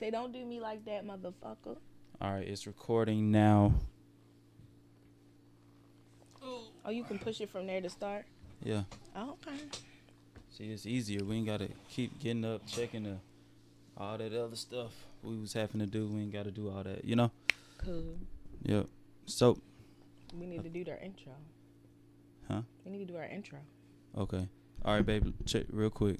Say, don't do me like that, motherfucker. All right, it's recording now. Oh, you can push it from there to start? Yeah. Oh, okay. See, it's easier. We ain't gotta keep getting up, checking all that other stuff we was having to do. We ain't gotta do all that, you know? Cool. Yep. So, We need to do our intro. huh? We need to do our intro. Okay. All right, baby. Check real quick.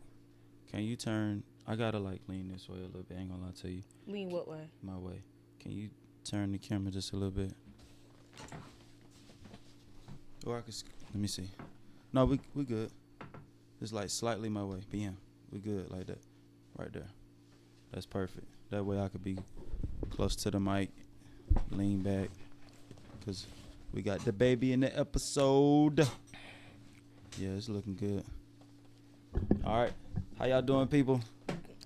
Can you turn? I gotta like lean this way a little bit. I ain't gonna lie to you. Lean what way? My way. Can you turn the camera just a little bit? Or I could. Let me see. No, we good. Just like slightly my way. Bam. We good like that. Right there. That's perfect. That way I could be close to the mic, lean back, cause we got the baby in the episode. Yeah, it's looking good. All right, how y'all doing, people?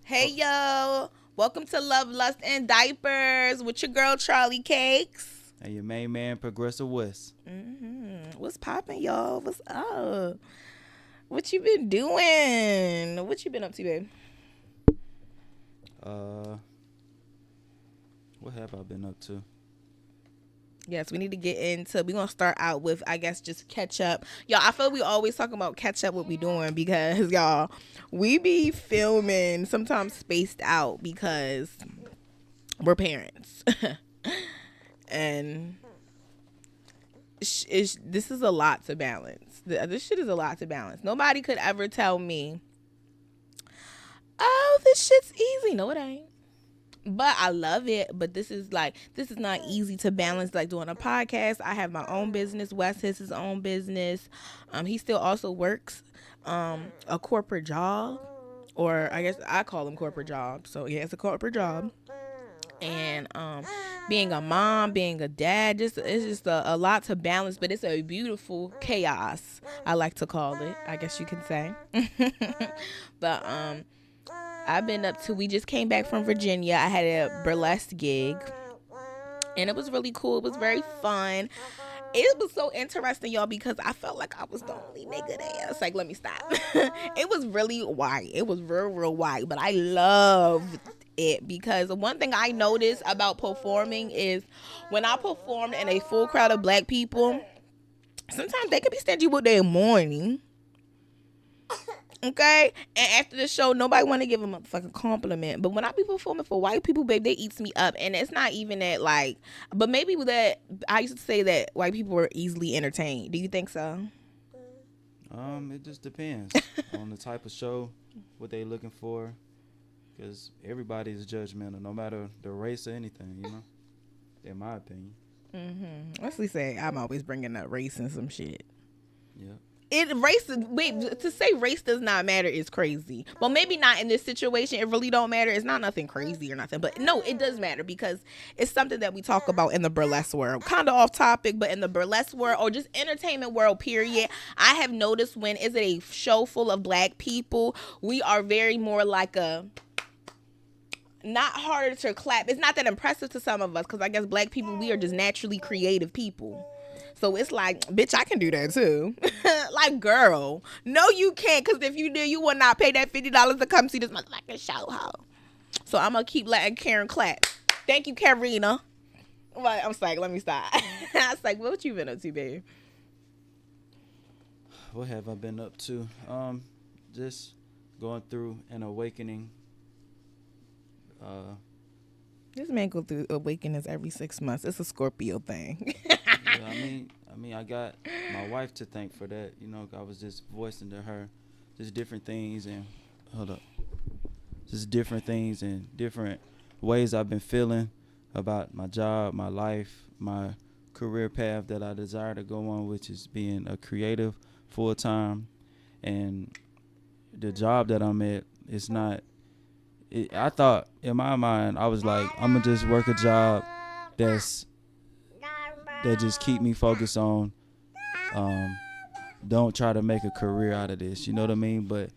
Hey, yo. Welcome to Love, Lust, and Diapers with your girl, Charlie Cakes. And your main man, Progressive West. What's poppin', y'all? What's up? What you been doing? What you been up to, babe? What have I been up to? Yes, we need to get into. We're gonna start out with, I guess, just catch up, y'all. I feel we always talk about catch up what we doing because y'all, we be filming sometimes spaced out because we're parents, and this is a lot to balance. This shit is a lot to balance. Nobody could ever tell me, "Oh, this shit's easy." No, it ain't. But I love it. But this is not easy to balance, like doing a podcast. I have my own business. Wes has his own business. He still also works a corporate job, or I guess I call them corporate jobs. So yeah, it's a corporate job. And being a mom, being a dad, it's just a lot to balance. But it's a beautiful chaos, I like to call it, I guess you can say. But I've been up to, we just came back from Virginia. I had a burlesque gig, and it was really cool. It was very fun. It was so interesting, y'all, because I felt like I was the only nigga there. It's like, let me stop. It was really white. It was real, real white, but I loved it because one thing I noticed about performing is when I performed in a full crowd of black people, sometimes they could be stingy with their morning. Okay, and after the show, nobody want to give them a fucking compliment. But when I be performing for white people, babe, they eats me up, and it's not even that like. But maybe with that, I used to say that white people were easily entertained. Do you think so? It just depends on the type of show, what they looking for, because everybody is judgmental, no matter the race or anything, you know. In my opinion. Let's say I'm always bringing up race and some shit. Yeah. To say race does not matter is crazy. Well, maybe not in this situation. It really don't matter. It's not nothing crazy or nothing. But no, it does matter because it's something that we talk about in the burlesque world. Kind of off topic, but in the burlesque world or just entertainment world, period, I have noticed when is it a show full of black people, we are very more like a, not harder to clap. It's not that impressive to some of us because I guess black people, we are just naturally creative people. So it's like, bitch, I can do that too. Like, girl, no, you can't, because if you do, you will not pay that $50 to come see this motherfucking show, ho. So I'm going to keep letting Karen clap. Thank you, Karina. Well, I'm like, let me stop. I was like, what you been up to, babe? What have I been up to? Just going through an awakening. This man go through awakenings every 6 months. It's a Scorpio thing. Yeah, I mean, I got my wife to thank for that. You know, I was just voicing to her just different things and just different things and different ways I've been feeling about my job, my life, my career path that I desire to go on, which is being a creative full time. And the job that I'm at, it's not. I thought in my mind I was like, I'm gonna just work a job that just keep me focused on don't try to make a career out of this, you know what I mean? But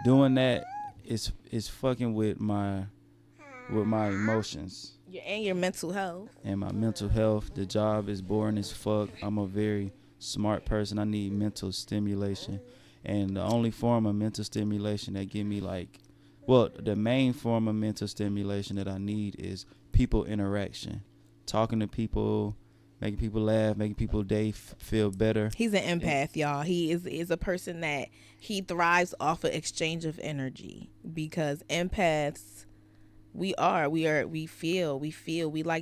doing that is fucking with my emotions And your mental health. and my mental health. The job is boring as fuck. I'm a very smart person. I need mental stimulation, and the only form of mental stimulation that give me like Well, the main form of mental stimulation that I need is people interaction, talking to people, making people laugh, making people day feel better. He's an And empath, y'all. He is a person that he thrives off of exchange of energy, because empaths, we like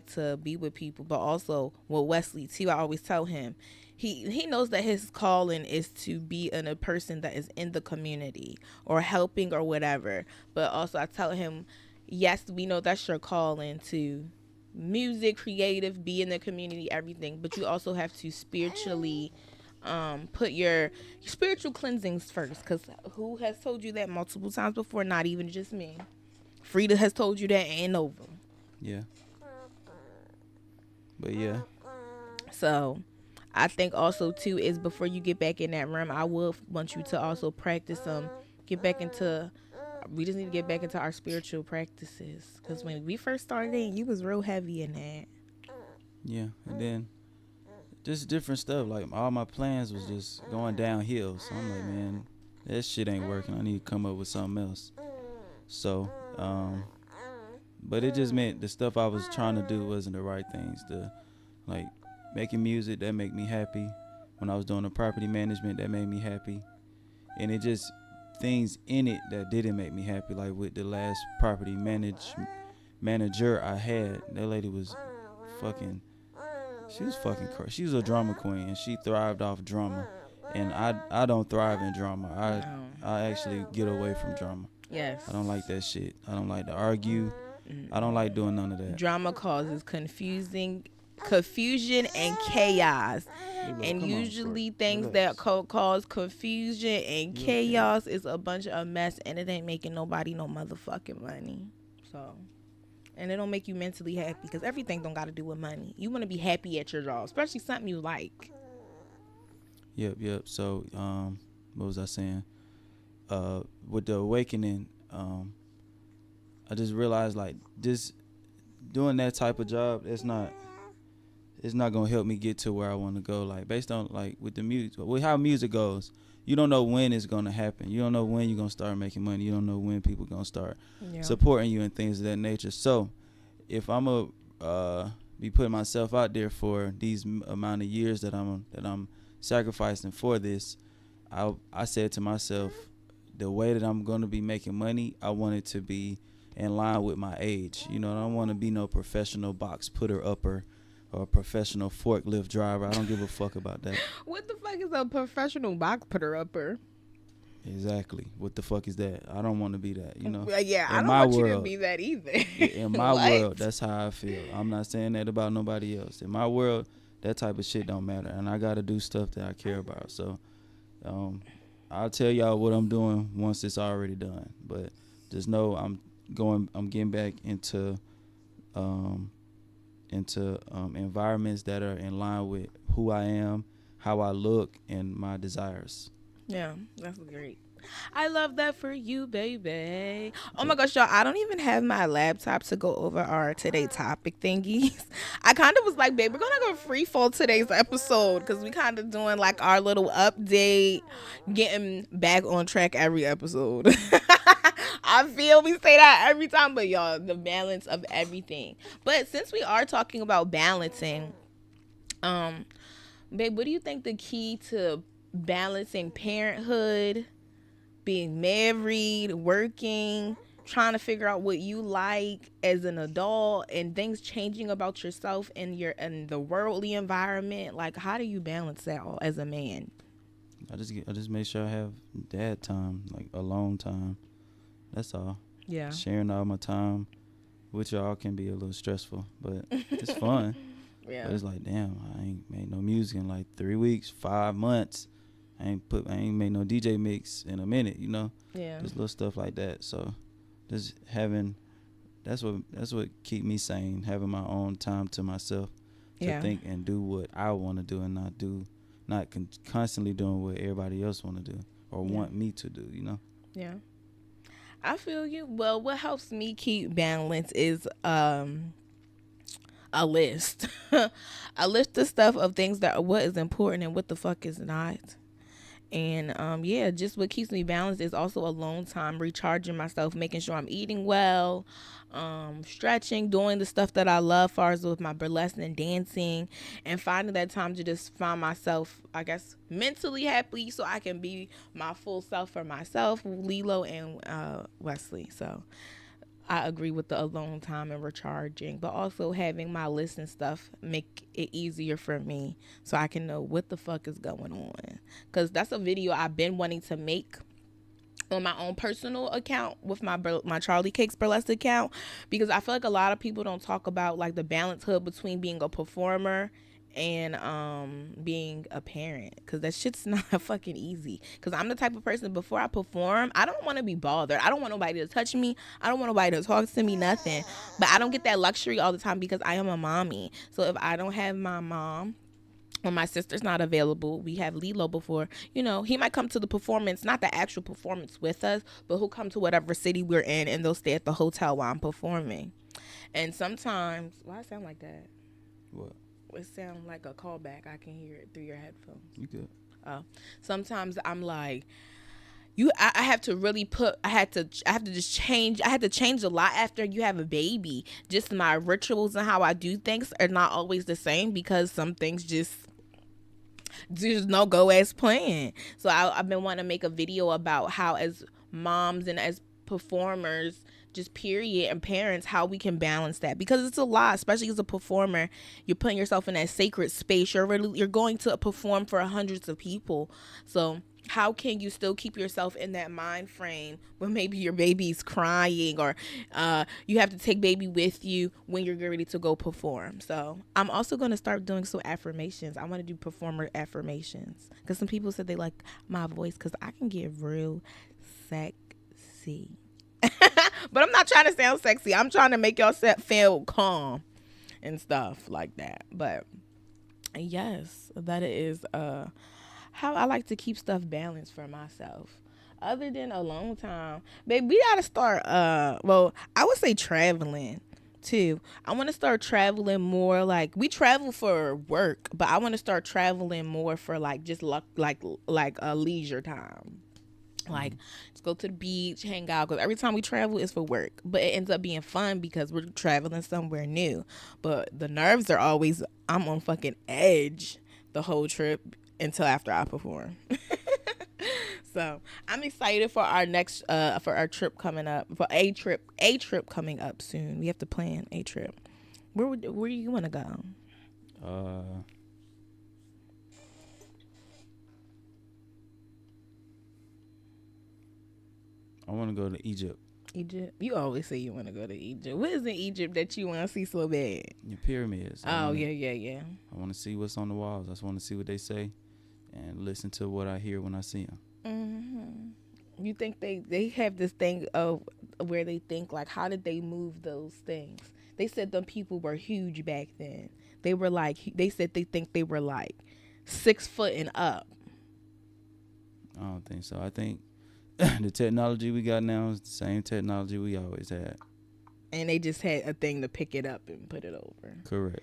to be with people. But also with Wesley too, I always tell him, he knows that his calling is to be a person that is in the community or helping or whatever. But also I tell him, yes, we know that's your calling to music, creative, be in the community, everything, but you also have to spiritually put your spiritual cleansings first, because who has told you that multiple times before? Not even just me. Frida has told you that, and Nova. yeah, but yeah, So I think also too is, before you get back in that room, I will want you to also practice get back into, we just need to get back into our spiritual practices, because when we first started in, you was real heavy in that. yeah, and then just different stuff. Like all my plans was just going downhill. So I'm like, man, that shit ain't working. I need to come up with something else. So, but it just meant the stuff I was trying to do wasn't the right things. The like making music that make me happy. When I was doing the property management, that made me happy. And it just things in it that didn't make me happy. Like with the last manager I had, that lady was fucking. She was fucking crazy. She was a drama queen, and she thrived off drama. And I don't thrive in drama. I actually get away from drama. Yes. I don't like that shit. I don't like to argue. I don't like doing none of that. Drama causes confusion and chaos. And usually things that cause confusion and chaos is a bunch of mess, and it ain't making nobody no motherfucking money. So, and it don't make you mentally happy, because everything don't got to do with money. You want to be happy at your job, especially something you like. Yep. So, what was I saying? With the awakening, I just realized like just doing that type of job, it's not gonna help me get to where I want to go. Like based on like with the music, with how music goes, you don't know when it's gonna happen. You don't know when you're gonna start making money. You don't know when people gonna start supporting you and things of that nature. So if I'm be putting myself out there for these amount of years that I'm sacrificing for this, I said to myself, the way that I'm gonna be making money, I want it to be in line with my age. You know, I don't want to be no professional box putter upper or a professional forklift driver. I don't give a fuck about that. What the fuck is a professional box putter upper? Exactly. What the fuck is that? I don't want to be that, you know. Yeah, in I don't my want world, you to be that either. In my world, that's how I feel. I'm not saying that about nobody else. In my world, that type of shit don't matter, and I got to do stuff that I care about. So, I'll tell y'all what I'm doing once it's already done. But just know I'm getting back into environments that are in line with who I am, how I look, and my desires. Yeah, that's great. I love that for you, baby. Oh my gosh, y'all, I don't even have my laptop to go over our today topic thingies. I kind of was like, babe, we're gonna go free fall today's episode, because we kind of doing like our little update, getting back on track every episode. I feel we say that every time, but y'all, the balance of everything. But since we are talking about balancing, babe, what do you think the key to balancing parenthood, being married, working, trying to figure out what you like as an adult, and things changing about yourself and the worldly environment? Like, how do you balance that all as a man? I just make sure I have dad time, like alone time. That's all. Yeah. Sharing all my time with y'all can be a little stressful, but it's fun. Yeah. But it's like, damn, I ain't made no music in like 3 weeks, 5 months. I ain't made no DJ mix in a minute, you know. Yeah. Just little stuff like that. So just that's what keep me sane, having my own time to myself to think and do what I want to do, and not constantly doing what everybody else want to do or want me to do, you know. Yeah. I feel you. Well, what helps me keep balance is a list. A list of stuff, of things that what is important and what the fuck is not. And yeah, just what keeps me balanced is also alone time, recharging myself, making sure I'm eating well, stretching, doing the stuff that I love, far as with my burlesque and dancing, and finding that time to just find myself, I guess, mentally happy, so I can be my full self for myself, Lilo and Wesley. So I agree with the alone time and recharging, but also having my list and stuff make it easier for me so I can know what the fuck is going on. Because that's a video I've been wanting to make on my own personal account with my Charlie Cakes burlesque account, because I feel like a lot of people don't talk about like the balance hood between being a performer and being a parent, because that shit's not fucking easy. Because I'm the type of person, before I perform, I don't want to be bothered. I don't want nobody to touch me. I don't want nobody to talk to me, nothing. But I don't get that luxury all the time because I am a mommy. So if I don't have my mom, when my sister's not available, we have Lilo before, he might come to the performance, not the actual performance with us, but he'll come to whatever city we're in, and they'll stay at the hotel while I'm performing. And sometimes, why it sound like that? What? It sound like a callback. I can hear it through your headphones. You good? Sometimes I'm like, I have to really I had to change a lot after you have a baby. Just my rituals and how I do things are not always the same, because some things just no go as planned. So I've been wanting to make a video about how, as moms and as performers, just period, and parents, how we can balance that, because it's a lot, especially as a performer. You're putting yourself in that sacred space. You're going to perform for hundreds of people. So how can you still keep yourself in that mind frame when maybe your baby's crying, or you have to take baby with you when you're ready to go perform? So I'm also going to start doing some affirmations. I want to do performer affirmations, because some people said they like my voice, because I can get real sexy. But I'm not trying to sound sexy. I'm trying to make y'all feel calm and stuff like that. But yes, that is how I like to keep stuff balanced for myself. Other than alone time, babe, we gotta start. Well, I would say traveling too. I want to start traveling more. Like, we travel for work, but I want to start traveling more for like just like a leisure time. Like, just go to the beach, hang out. Because every time we travel, it's for work. But it ends up being fun because we're traveling somewhere new. But the nerves are always, I'm on fucking edge the whole trip until after I perform. So I'm excited for our next, for our trip coming up, for a trip coming up soon. We have to plan a trip. Where do you want to go? I want to go to Egypt. Egypt? You always say you want to go to Egypt. What is in Egypt that you want to see so bad? The pyramids. Yeah. I want to see what's on the walls. I just want to see what they say and listen to what I hear when I see them. Mm-hmm. You think they have this thing of where they think, like, how did they move those things? They said them people were huge back then. They were like, they said they think they were like 6 foot and up. I don't think so. I think the technology we got now is the same technology we always had. And they just had a thing to pick it up and put it over. Correct.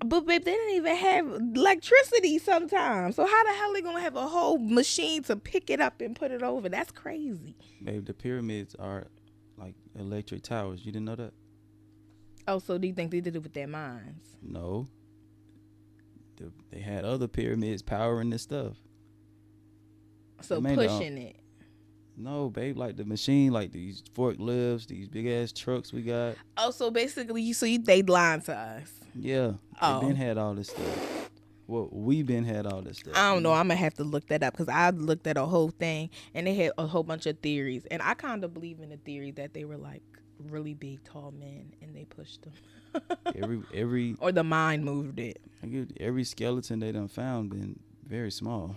But babe, they didn't even have electricity sometimes. So how the hell are they gonna have a whole machine to pick it up and put it over? That's crazy. Babe, the pyramids are like electric towers. You didn't know that? Oh, so do you think they did it with their minds? No. They had other pyramids powering this stuff. So pushing it. No, babe, like the machine, like these forklifts, these big ass trucks we got. Oh, so basically, they lying to us. Yeah, they been had all this stuff. Well, we been had all this stuff. I don't know. I'm gonna have to look that up, because I looked at a whole thing and they had a whole bunch of theories, and I kind of believe in the theory that they were like really big, tall men, and they pushed them. every or the mind moved it. Every skeleton they done found been very small.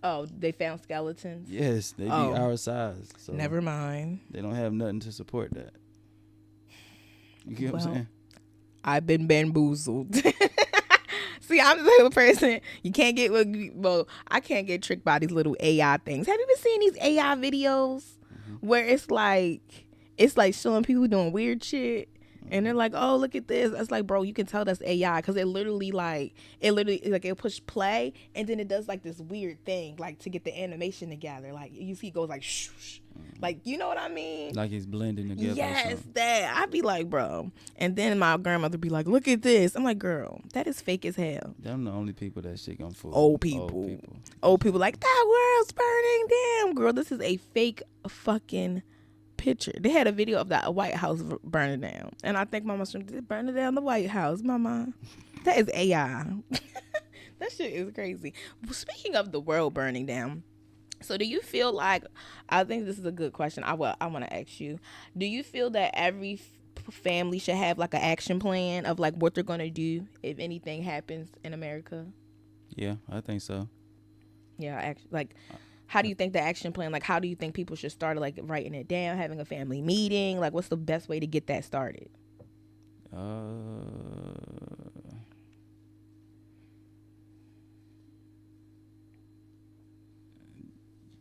Oh, they found skeletons? Yes, they be our size. So never mind. They don't have nothing to support that. You get what I'm saying? I've been bamboozled. See, I'm the type of person you can't get. Well, I can't get tricked by these little AI things. Have you been seeing these AI videos where it's like showing people doing weird shit? And they're like, oh, look at this. It's like, bro, you can tell that's AI because it push play and then it does like this weird thing, like to get the animation together. Like you see, it goes like, shh, shh. Like, you know what I mean? Like it's blending together. Or Yes, something. that. I'd be like, bro. And then my grandmother be like, look at this. I'm like, girl, that is fake as hell. Them the only people that shit gonna fool. Old people like, that world's burning down. Girl, this is a fake fucking picture. They had a video of that White House burning down. And I think Mama said, burning down the White House. Mama, that is AI. That shit is crazy. Speaking of the world burning down, so do you feel like, I think this is a good question. I want to ask you, do you feel that every family should have like an action plan of like what they're going to do if anything happens in America? Yeah, I think so. Yeah, like how do you think the action plan, like how do you think people should start like writing it down, having a family meeting? Like what's the best way to get that started?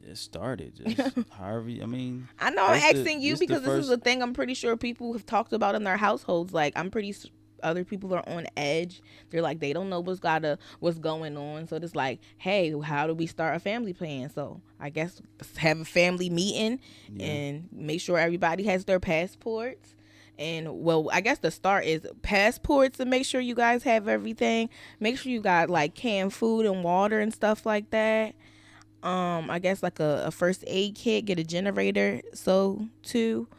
It started just however. I mean, I know I'm asking you because this is a thing I'm pretty sure people have talked about in their households. Like I'm pretty other people are on edge. They're like they don't know what's going on. So it's like, hey, how do we start a family plan? So I guess have a family meeting and make sure everybody has their passports. And well, I guess the start is passports and make sure you guys have everything. Make sure you got like canned food and water and stuff like that. I guess like a first aid kit, get a generator, so too.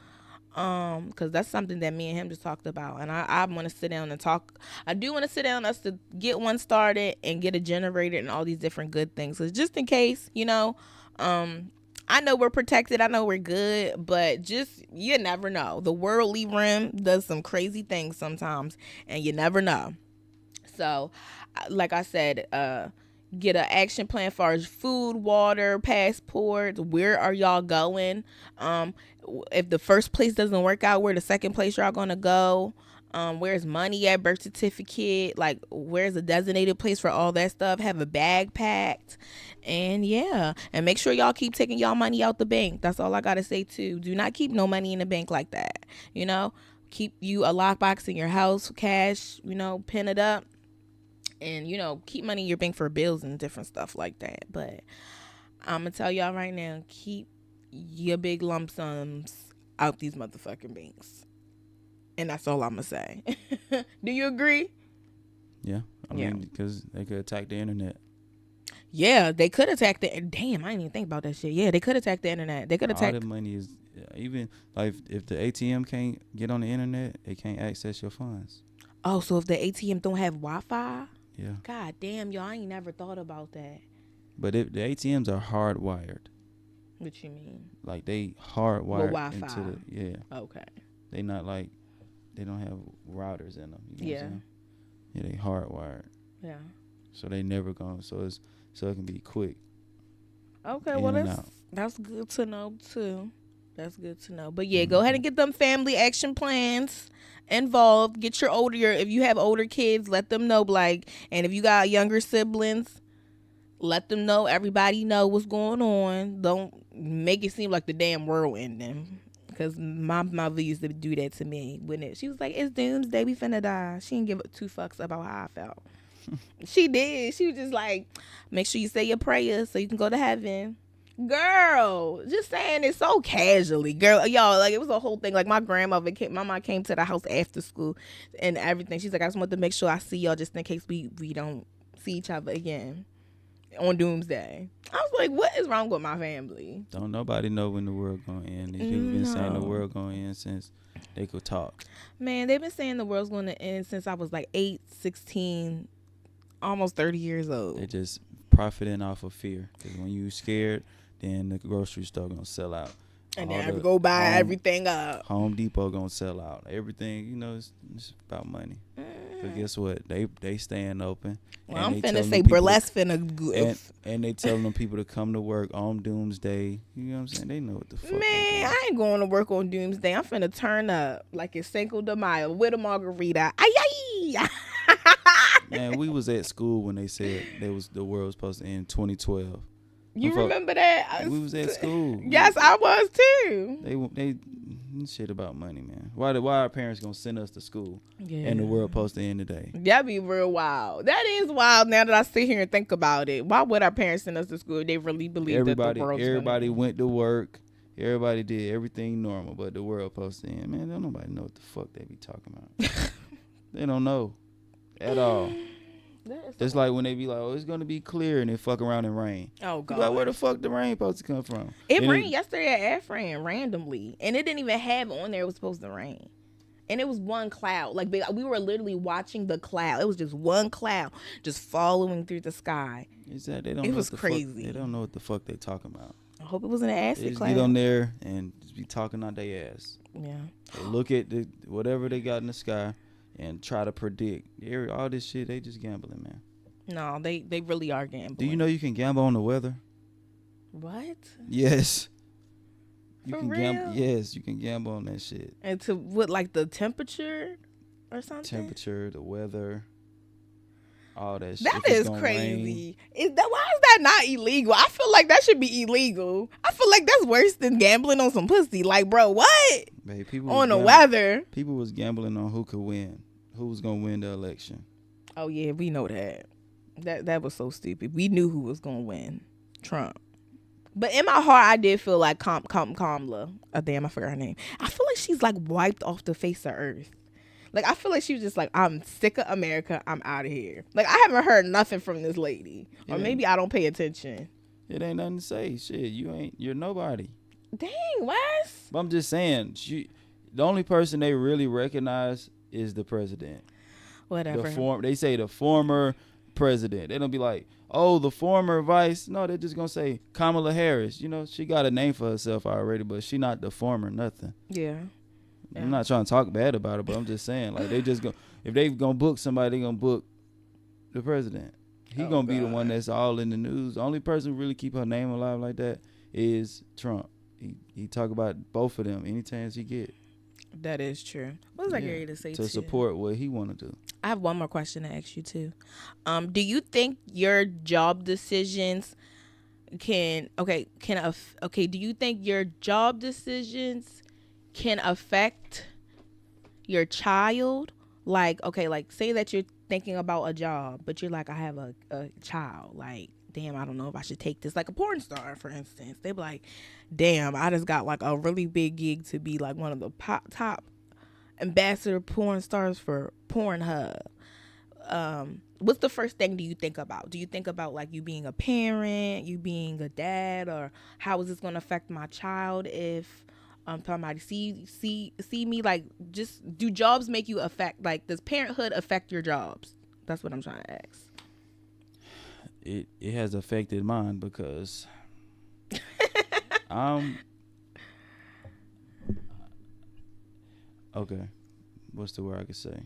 Because that's something that me and him just talked about, and I want to sit down and talk. I do want to sit down us to get one started and get a generator and all these different good things. So just in case, you know, I know we're protected, I know we're good, but just you never know. The worldly realm does some crazy things sometimes, and you never know. So, like I said, get an action plan as far as food, water, passports. Where are y'all going? If the first place doesn't work out, where the second place y'all gonna go? Where's money at? Birth certificate? Like, where's a designated place for all that stuff? Have a bag packed, and yeah, and make sure y'all keep taking y'all money out the bank. That's all I gotta say too. Do not keep no money in the bank like that. You know, keep you a lockbox in your house, cash. You know, pin it up. And, you know, keep money in your bank for bills and different stuff like that. But I'm going to tell y'all right now, keep your big lump sums out these motherfucking banks. And that's all I'm going to say. Do you agree? Yeah. I mean, because they could attack the internet. Yeah, they could attack the... Damn, I didn't even think about that shit. Yeah, they could attack the internet. They could attack... All the money is... Even, like, if the ATM can't get on the internet, they can't access your funds. Oh, so if the ATM don't have Wi-Fi... Yeah. God damn, y'all, I ain't never thought about that. But if the ATMs are hardwired. What you mean? Like they hardwired Wi-Fi. into the Okay. They not like they don't have routers in them. You know what I'm saying? Yeah, they hardwired. Yeah. So they never gone. So it can be quick. Okay, well that's good to know too. That's good to know. But yeah, go ahead and get them family action plans involved. Get if you have older kids, let them know, like, and if you got younger siblings, let them know. Everybody know what's going on. Don't make it seem like the damn world ending. Because my mother used to do that to me she was like, it's doomsday, we finna die. She didn't give two fucks about how I felt. She did. She was just like, make sure you say your prayers so you can go to heaven. Girl, just saying it so casually, girl. Y'all, like, it was a whole thing. Like, my mama came to the house after school and everything. She's like, I just want to make sure I see y'all just in case we don't see each other again on doomsday. I was like, what is wrong with my family? Don't nobody know when the world gonna end. These people been saying the world gonna end since they could talk. Man, they've been saying the world's gonna end since I was like 8, 16, almost 30 years old. They just profiting off of fear. Because when you scared, then the grocery store gonna sell out. And then go buy everything up. Home Depot gonna sell out. Everything, you know, it's about money. But guess what? They staying open. Well, I'm finna say burlesque finna good. And they telling them people to come to work on doomsday. You know what I'm saying? They know what the fuck. Man, I ain't going to work on doomsday. I'm finna turn up like it's Cinco de Mayo with a margarita. Ay. Man, we was at school when they said the world was supposed to end 2012. You remember that? We was at school. Yes, I was too. Shit about money, man. Why our parents gonna send us to school and the world supposed to end today? That'd be real wild. That is wild now that I sit here and think about it. Why would our parents send us to school if they really believe that the world's everybody gonna... went to work. Everybody did everything normal, but the world supposed to end. Man, don't nobody know what the fuck they be talking about. They don't know at all. Just like when they be like, oh, it's gonna be clear, and it fuck around and rain. Oh God! Like, where the fuck the rain supposed to come from? It rained yesterday at Afran randomly, and it didn't even have on there it was supposed to rain, and it was one cloud. Like we were literally watching the cloud. It was just one cloud just following through the sky. Exactly. It was crazy. They don't know what the fuck they talking about. I hope it wasn't an acid they just cloud. Get on there and just be talking out their ass. Yeah. They look at whatever they got in the sky and try to predict. All this shit, they just gambling, man. No, they really are gambling. Do you know you can gamble on the weather? What? Yes. You For can real? gamble. Yes, you can gamble on that shit. And to what, like the temperature or something? Temperature, the weather, all that shit. That is crazy. Why is that not illegal? I feel like that should be illegal. I feel like that's worse than gambling on some pussy. Like, bro, what? Babe, people on the weather. People was gambling on who could win. Who was gonna win the election. Oh yeah, we know that. That was so stupid. We knew who was gonna win. Trump. But in my heart, I did feel like Kamala. Oh, damn, I forgot her name. I feel like she's like wiped off the face of earth. Like, I feel like she was just like, I'm sick of America. I'm out of here. Like, I haven't heard nothing from this lady. Or maybe I don't pay attention. It ain't nothing to say. Shit, you're nobody. Dang, Wes. But I'm just saying, the only person they really recognize is the president. Whatever. They say the former president. They don't be like, oh, the former vice. No, they're just gonna say Kamala Harris. You know, she got a name for herself already, but she not the former nothing. Yeah. I'm not trying to talk bad about it, but I'm just saying, like, they just go, if they gonna book somebody, they gonna book the president. He gonna be the one that's all in the news. The only person who really keep her name alive like that is Trump. He talk about both of them any chance he get. That is true. What was I ready to say to support what he want to do? I have one more question to ask you too. Do you think your job decisions do you think your job decisions can affect your child? Like, okay, like say that you're thinking about a job, but you're like, I have a child. Like, damn, I don't know if I should take this. Like a porn star, for instance. They be like, damn, I just got like a really big gig to be like one of the top ambassador porn stars for Pornhub. What's the first thing do you think about? Do you think about like you being a parent, you being a dad, or how is this going to affect my child if somebody see me? Like, just do jobs make you affect, like, does parenthood affect your jobs? That's what I'm trying to ask. It has affected mine because okay, what's the word I could say?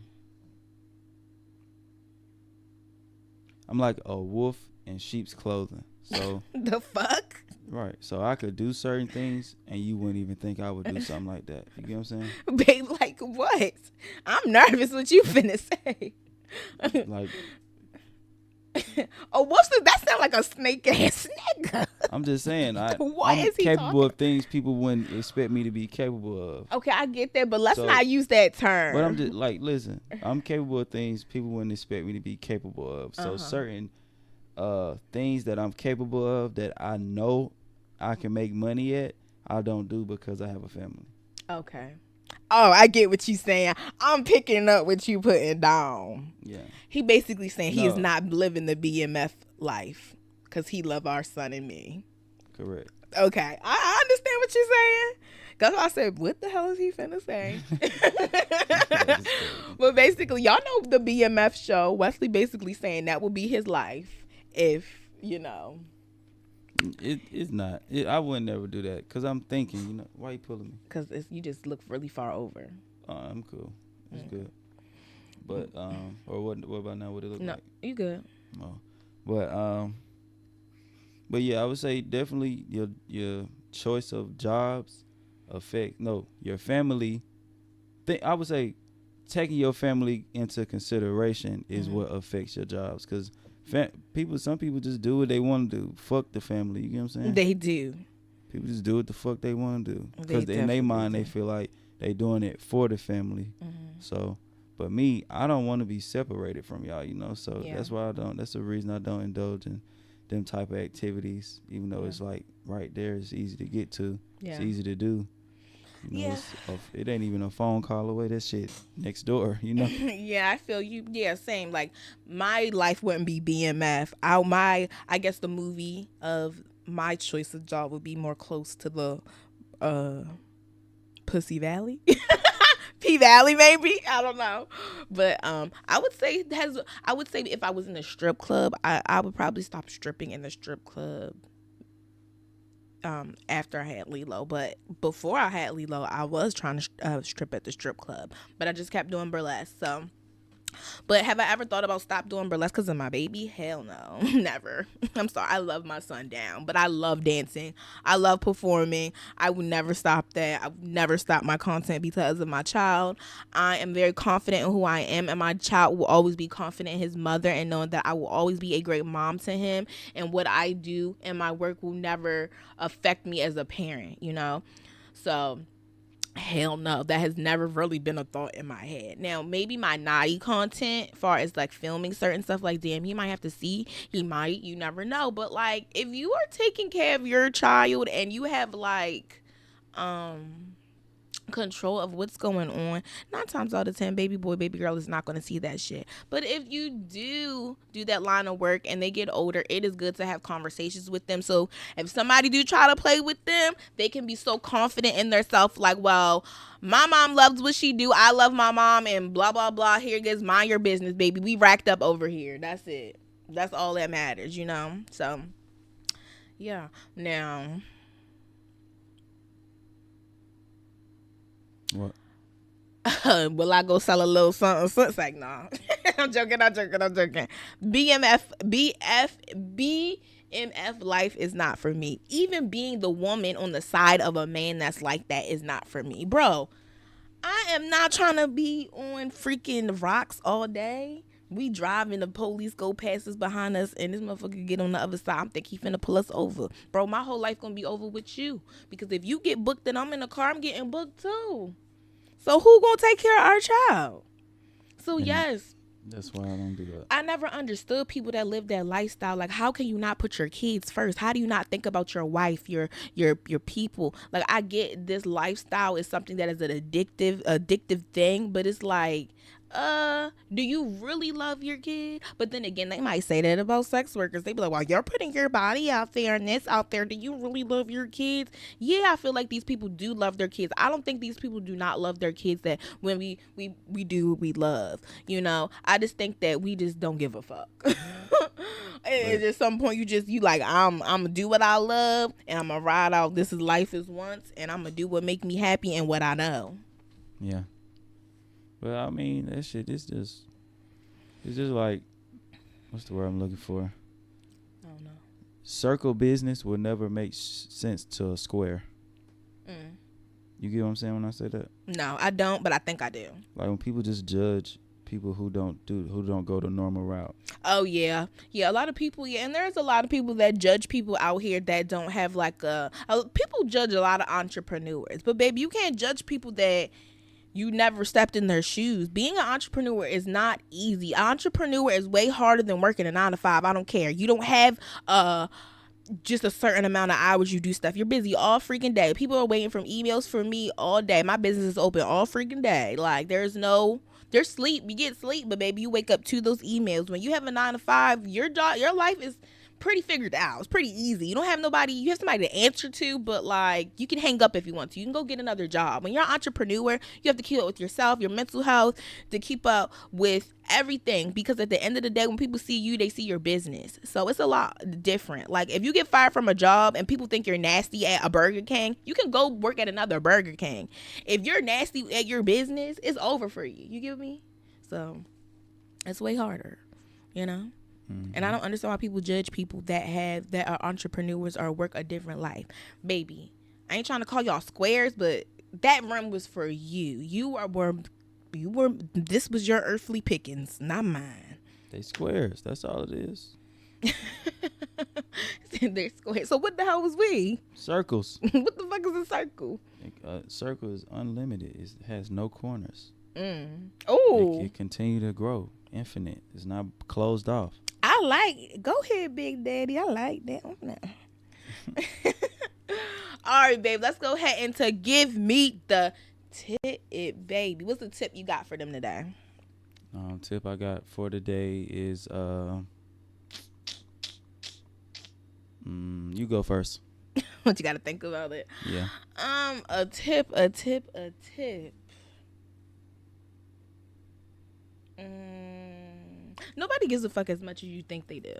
I'm like a wolf in sheep's clothing. So the fuck? Right. So I could do certain things and you wouldn't even think I would do something like that. You get what I'm saying? Babe, like what? I'm nervous what you finna say. Like, oh, that sound like a snake ass nigga. I'm just saying, I'm is he capable talking? of things people wouldn't expect me to be capable of. Okay, I get that, but let's not use that term. But I'm just like, listen, I'm capable of things people wouldn't expect me to be capable of. So certain things that I'm capable of that I know I can make money at, I don't do because I have a family. Okay. Oh, I get what you're saying. I'm picking up what you putting down. Yeah. He basically saying he is not living the BMF life because he love our son and me. Correct. Okay. I understand what you're saying. That's why I said, what the hell is he finna say? But basically, y'all know the BMF show. Wesley basically saying that will be his life if, you know. It's not. I would never do that because I'm thinking, you know, why you pulling me? Because you just look really far over. I'm cool. It's good. But or what about now? What it look like? No, you good. Oh, but yeah, I would say definitely your choice of jobs affect your family. I would say taking your family into consideration is what affects your jobs because some people just do what they want to do. Fuck the family. You get what I'm saying? They do. People just do what the fuck they want to do. They Because in their mind, definitely they feel like they doing it for the family. So, but me, I don't want to be separated from y'all, you know. So Yeah. that's why I don't. That's the reason I don't indulge in them type of activities. Even though Yeah. it's like right there, it's easy to get to. Yeah. It's easy to do. You know, Yeah. it ain't even a phone call away. That shit next door, you know. Yeah, I feel you. Yeah, same. Like my life wouldn't be BMF. I guess the movie of my choice of job would be more close to the uh Pussy Valley. P Valley maybe. I don't know. But I would say if I was in a strip club, I would probably stop stripping in the strip club after I had Lilo. But before I had Lilo, I was trying to strip at the strip club, but I just kept doing burlesque. So, but have I ever thought about stop doing burlesque because of my baby? Hell no, never. I'm sorry. I love my son down, but I love dancing. I love performing. I would never stop that. I would never stop my content because of my child. I am very confident in who I am, and my child will always be confident in his mother and knowing that I will always be a great mom to him, and what I do and my work will never affect me as a parent, you know? So, hell no, that has never really been a thought in my head. Now, maybe my naughty content, far as like filming certain stuff, like damn, he might have to see, he might, you never know. But like, if you are taking care of your child and you have like, control of what's going on, 9 times out of 10 baby boy baby girl is not going to see that shit. But if you do that line of work and they get older, it is good to have conversations with them, so if somebody do try to play with them, they can be so confident in their self, like, well, my mom loves what she do, I love my mom, and blah blah blah, here goes, mind your business, baby, we racked up over here, that's it, that's all that matters, you know. So yeah. Now, What? will I go sell a little something? Like, nah. I'm joking. BMF life is not for me. Even being the woman on the side of a man that's like that is not for me. Bro, I am not trying to be on freaking rocks all day. We drive and the police go past us behind us and this motherfucker get on the other side. I'm thinking he finna pull us over. Bro, my whole life gonna be over with you. Because if you get booked and I'm in the car, I'm getting booked too. So who gonna take care of our child? So And yes, that's why I don't do that. I never understood people that live that lifestyle. Like, how can you not put your kids first? How do you not think about your wife, your people? Like, I get this lifestyle is something that is an addictive thing, but it's like, do you really love your kid? But then again, they might say that about sex workers. They be like, well, you're putting your body out there and this out there. Do you really love your kids? Yeah, I feel like these people do love their kids. I don't think these people do not love their kids, that when we do what we love, you know. I just think that we just don't give a fuck. And at some point you like, I'm gonna do what I love and I'm gonna ride out, this is life is once, and I'm gonna do what make me happy and what I know. Yeah. Well, I mean, that shit is just, it's just like, what's the word I'm looking for? I don't know. Circle business will never make sense to a square. You get what I'm saying when I say that? No, I don't, but I think I do. Like when people just judge people who don't go the normal route. Oh yeah, a lot of people, yeah, and there's a lot of people that judge people out here that don't have like people judge a lot of entrepreneurs, but baby, you can't judge people that you never stepped in their shoes. Being an entrepreneur is not easy. An entrepreneur is way harder than working a 9 to 5. I don't care. You don't have just a certain amount of hours you do stuff. You're busy all freaking day. People are waiting for emails from me all day. My business is open all freaking day. Like, there's sleep. You get sleep, but baby, you wake up to those emails. When you have a 9 to 5, your life is pretty figured out. It's pretty easy. You don't have nobody, you have somebody to answer to, but like, you can hang up if you want to. You can go get another job. When you're an entrepreneur, you have to keep up with yourself, your mental health, to keep up with everything, because at the end of the day, when people see you, they see your business. So it's a lot different. Like, if you get fired from a job and people think you're nasty at a Burger King, you can go work at another Burger King. If you're nasty at your business, it's over for you. You get me? So it's way harder, you know? And I don't understand why people judge people that are entrepreneurs or work a different life. Baby, I ain't trying to call y'all squares, but that run was for you. This was your earthly pickings, not mine. They squares. That's all it is. Go ahead. So what the hell was we? Circles. What the fuck is a circle? Circle is unlimited. It has no corners. Oh, It continue to grow, infinite. It's not closed off. I like. Go ahead, Big Daddy. I like that. All right, babe. Let's go ahead and to give me the tip, baby. What's the tip you got for them today? Tip I got for today is you go first. What you got to think about it? Yeah. A tip. Nobody gives a fuck as much as you think they do.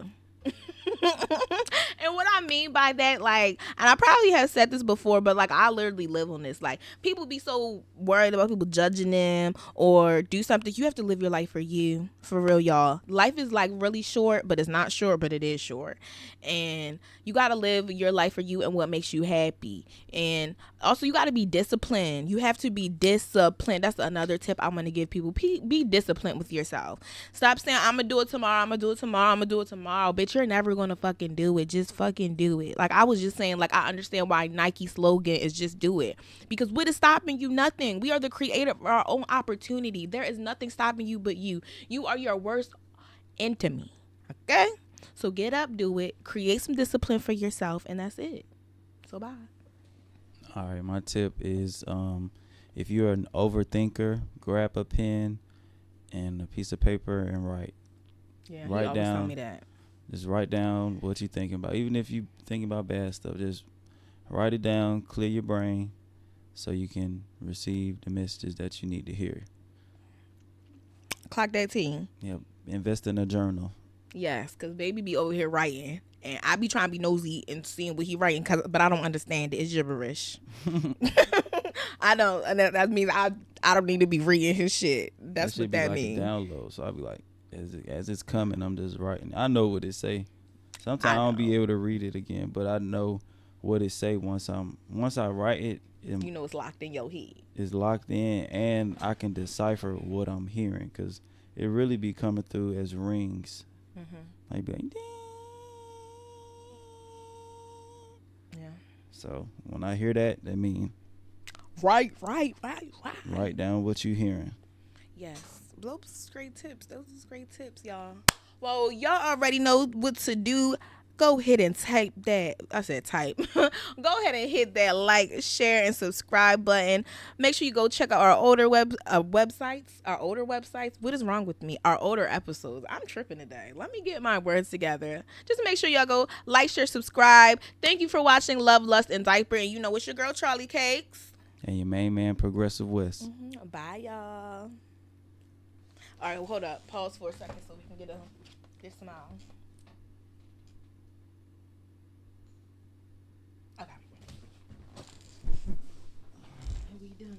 And what I mean by that, like, and I probably have said this before, but like I literally live on this. Like, people be so worried about people judging them or do something. You have to live your life for you, for real, y'all. Life is like really short, but it's not short, but it is short. And you gotta live your life for you and what makes you happy. And also, you gotta be disciplined. You have to be disciplined. That's another tip I'm gonna give people. Be disciplined with yourself. Stop saying I'm gonna do it tomorrow. I'm gonna do it tomorrow. I'm gonna do it tomorrow. Bitch, you're never gonna fucking do it. Just fucking do it. Like I was just saying, like I understand why Nike slogan is just do it. Because what is stopping you? Nothing. We are the creator of our own opportunity. There is nothing stopping you but you. You are your worst enemy. Okay? So get up, do it. Create some discipline for yourself, and that's it. So bye. All right, my tip is if you're an overthinker, grab a pen and a piece of paper and write. Yeah, write he always down. tell me that. Just write down what you're thinking about. Even if you're thinking about bad stuff, just write it down, clear your brain so you can receive the messages that you need to hear. Clock that T. Yep. Invest in a journal. Yes, because baby be over here writing. And I be trying to be nosy and seeing what he writing, but I don't understand it. It's gibberish. I don't. And that means I don't need to be reading his shit. That's what that means. Like a download. So I'll be like, as it's coming, I'm just writing. I know what it say. Sometimes I don't be able to read it again, but I know what it say once I write it. You know it's locked in your head. It's locked in, and I can decipher what I'm hearing because it really be coming through as rings. Mm-hmm. Like be like, ding. Yeah. So when I hear that mean right. Write down what you hearing. Yes. Those are great tips, y'all. Well, y'all already know what to do. Go ahead and type that. I said type. Go ahead and hit that like, share, and subscribe button. Make sure you go check out our older websites. Our older websites. What is wrong with me? Our older episodes. I'm tripping today. Let me get my words together. Just make sure y'all go like, share, subscribe. Thank you for watching Love, Lust, and Diaper. And you know it's your girl, Charlie Cakes. And your main man, Progressive West. Mm-hmm. Bye, y'all. All right, hold up. Pause for a second so we can get a smile. Okay. Are we done?